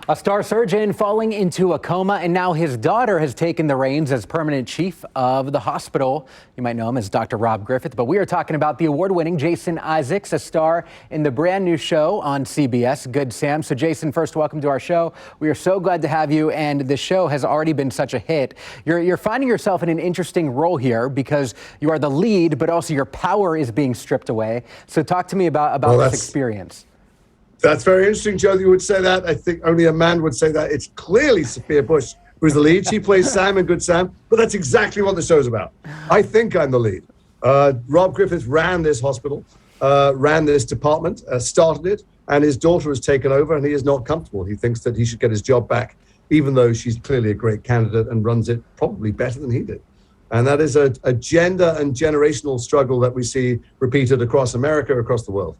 A star surgeon falling into a coma, and now his daughter has taken the reins as permanent chief of the hospital. You might know him as Dr. Rob Griffith, but we are talking about the award-winning Jason Isaacs, a star in the brand new show on CBS, Good Sam. So Jason, first, welcome to our show. We are so glad to have you, and the show has already been such a hit. You're finding yourself in an interesting role here because you are the lead, but also your power is being stripped away. So talk to me about this experience. That's very interesting, Joe, that you would say that. I think only a man would say that. It's clearly Sophia Bush who's the lead. She plays Sam in Good Sam, but that's exactly what the show's about. I think I'm the lead. Rob Griffith ran this hospital, ran this department, started it, and his daughter has taken over, and he is not comfortable. He thinks that he should get his job back, even though she's clearly a great candidate and runs it probably better than he did. And that is a gender and generational struggle that we see repeated across America, across the world.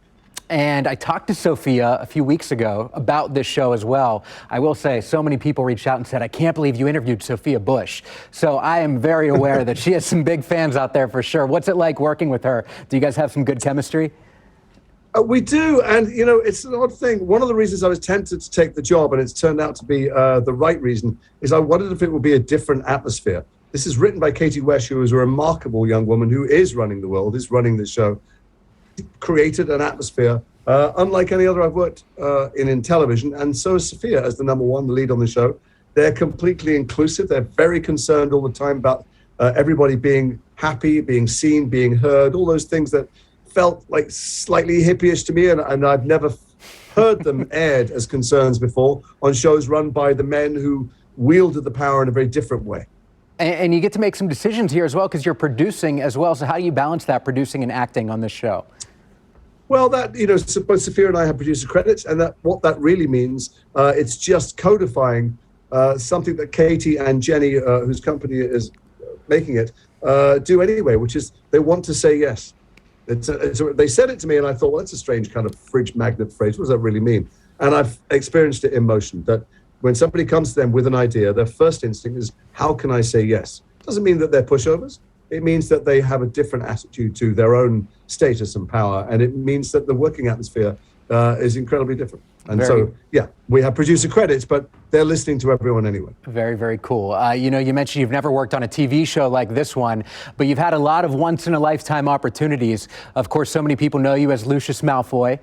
And I talked to Sophia a few weeks ago about this show as well. I will say so many people reached out and said, I can't believe you interviewed Sophia Bush. So I am very aware that she has some big fans out there for sure. What's it like working with her? Do you guys have some good chemistry? We do. And, you know, it's an odd thing. One of the reasons I was tempted to take the job, and it's turned out to be the right reason, is I wondered if it would be a different atmosphere. This is written by Katie Wesh, who is a remarkable young woman who is running the world, is running the show. Created an atmosphere unlike any other I've worked in television, and so is Sophia as the number one, the lead on the show. They're completely inclusive. They're very concerned all the time about everybody being happy, being seen, being heard, all those things that felt like slightly hippie-ish to me, and I've never heard them aired as concerns before on shows run by the men who wielded the power in a very different way. And you get to make some decisions here as well because you're producing as well. So how do you balance that, producing and acting on this show? Well, that, you know, both Sophia and I have producer credits, and that what that really means, it's just codifying something that Katie and Jenny, whose company is making it, do anyway, which is they want to say yes. They said it to me, and I thought, well, that's a strange kind of fridge magnet phrase. What does that really mean? And I've experienced it in motion, that when somebody comes to them with an idea, their first instinct is, how can I say yes? Doesn't mean that they're pushovers. It means that they have a different attitude to their own status and power. And it means that the working atmosphere is incredibly different. And so, yeah, we have producer credits, but they're listening to everyone anyway. Very, very cool. You know, you mentioned you've never worked on a TV show like this one, but you've had a lot of once-in-a-lifetime opportunities. Of course, so many people know you as Lucius Malfoy.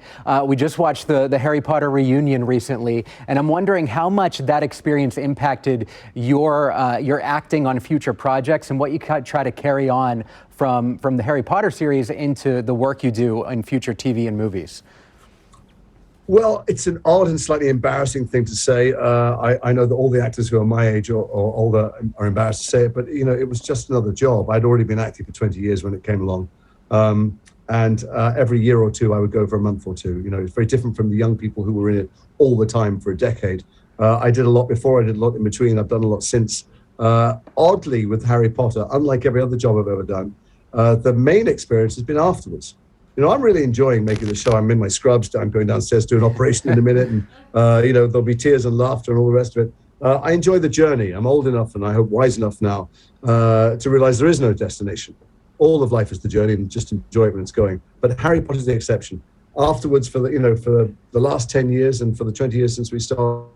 We just watched the Harry Potter reunion recently, and I'm wondering how much that experience impacted your acting on future projects and what you try to carry on from the Harry Potter series into the work you do in future TV and movies. Well, it's an odd and slightly embarrassing thing to say. I know that all the actors who are my age or older are embarrassed to say it, but, you know, it was just another job. I'd already been acting for 20 years when it came along. And every year or two, I would go for a month or two. You know, it's very different from the young people who were in it all the time for a decade. I did a lot before, I did a lot in between, I've done a lot since. Oddly, with Harry Potter, unlike every other job I've ever done, the main experience has been afterwards. You know, I'm really enjoying making the show. I'm in my scrubs. I'm going downstairs to do an operation in a minute. And, you know, there'll be tears and laughter and all the rest of it. I enjoy the journey. I'm old enough and I hope wise enough now to realize there is no destination. All of life is the journey, and just enjoy it when it's going. But Harry Potter is the exception. Afterwards, for the last 10 years and for the 20 years since we started,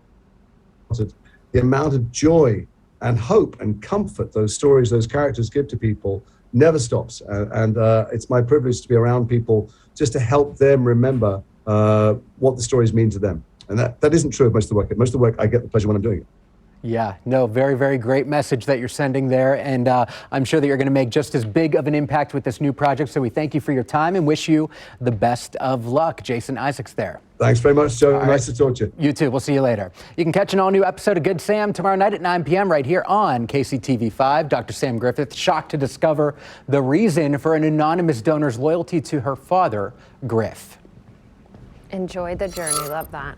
the amount of joy and hope and comfort those stories, those characters give to people never stops. And it's my privilege to be around people just to help them remember what the stories mean to them. And that isn't true of most of the work. Most of the work, I get the pleasure when I'm doing it. Yeah, no, very, very great message that you're sending there. And I'm sure that you're going to make just as big of an impact with this new project. So we thank you for your time and wish you the best of luck. Jason Isaacs there. Thanks very much, Joe. Nice to talk to you. You too. We'll see you later. You can catch an all-new episode of Good Sam tomorrow night at 9 p.m. right here on KCTV5. Dr. Sam Griffith shocked to discover the reason for an anonymous donor's loyalty to her father, Griff. Enjoy the journey. Love that.